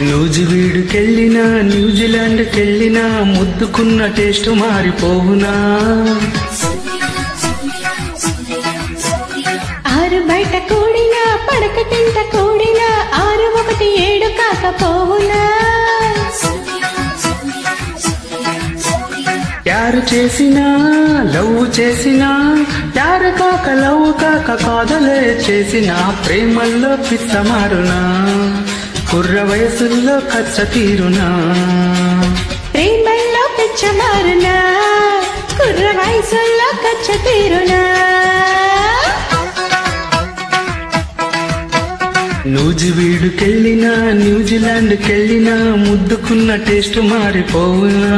నూజివీడుకెళ్ళినా న్యూజిలాండ్కెళ్ళినా ముద్దుకున్న taste మారిపోవునా? ఆరు బయట కూడినా పడక తింట కూడినా 6 1 7 కాకపోవునా? ప్యారు చేసినా లవ్ చేసినా ప్యారు కాక లవ్ కాక కాదలే చేసినా ప్రేమల్లో పిచ్చ మారునా? కుర్ర వయసుల్లో కచ్చ తీరునా? ప్రేమల్లో పిచ్చ మారునా? కుర్ర వయసుల్లో కచ్చ తీరునా? నూజివీడుకెళ్ళినా న్యూజిలాండ్కెళ్ళినా ముద్దుకున్న టేస్ట్ మారిపోవునా?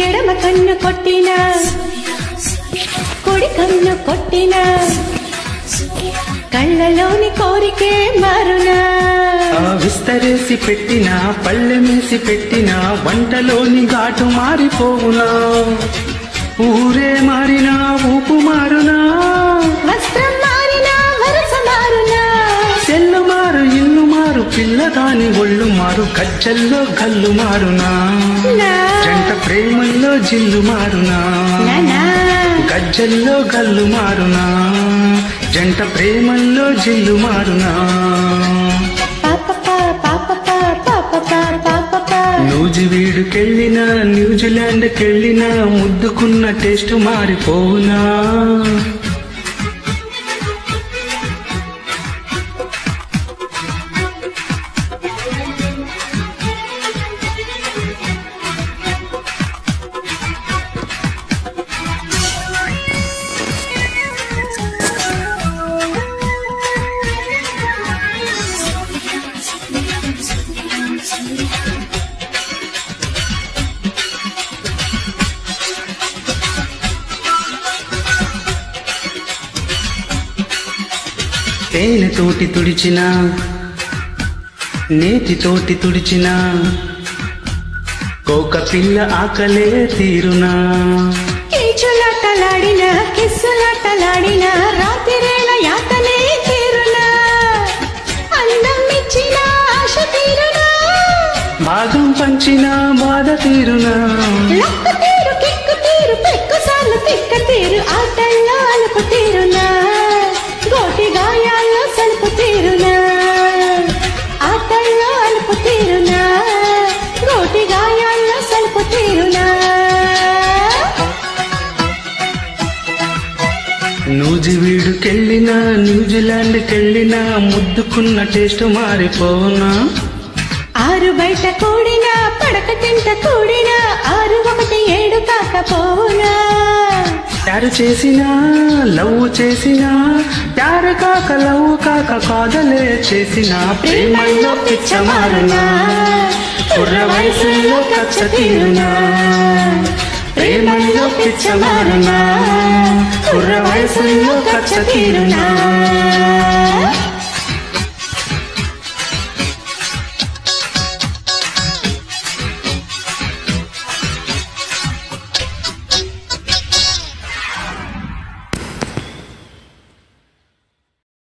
ఎడమ కన్ను కొట్టినా కుడి కన్ను కొట్టినా కళ్ళలోని కోరికే మారునా? విస్తరేసి పెట్టినా పళ్ళెమేసి పెట్టినా వంటలోని ఘాటు మారిపోవునా? ఊరే మారినా ఊపు మారునా? వస్త్రం మారినా వరస మారునా? చెల్లు మారు ఇల్లు మారు పిల్లదాని ఒళ్ళు మారు గజ్జల్లో గల్లు మారునా? జంట ప్రేమల్లో జిల్లు మారునా? గజ్జల్లో గల్లు మారునా? జంట ప్రేమల్లో జిల్లు మారునా? నూజివీడుకెళ్ళినా న్యూజిలాండ్కెళ్ళినా ముద్దుకున్న టేస్ట్ మారిపోవునా? తేనెతోటి తుడిచిన నేతితోటి తుడిచిన కోక పిల్ల ఆకలే తీరునా? కీచులాటలాడినా కిస్సులాటలాడినా రాత్రిరేళ యాతనే తీరునా? అందం ఇచ్చిన ఆశ తీరునా? భాగం పంచిన బాధ తీరునా? లక్క తీరు కిక్కు తీరు పెక్కు సార్లు తిక్క తీరు ఆటల్లో అలుపు తీరునా? గోటి గాయాల్లో సలుపు తీరునా? ఆటల్లో అలుపు తీరునా? గోటి గాయాల్లో సలుపు తీరునా? నూజివీడుకెళ్ళినా న్యూజిలాండ్కెళ్ళినా ముద్దుకున్న టేస్ట్ మారిపోవునా? ఆరు బయట కూడినా పడక తింట కూడినా 6 1 7 కాకపోవునా? ప్యారు చేసినా లవ్ చేసినా ప్యారు కాక లవ్ కాక కాదలే చేసినా ప్రేమల్లో పిచ్చ మారునా? కుర్ర వయసుల్లో కచ్చ తీరునా? ప్రేమల్లో పిచ్చ మారునా? కుర్ర వయసుల్లో కచ్చ తీరునా?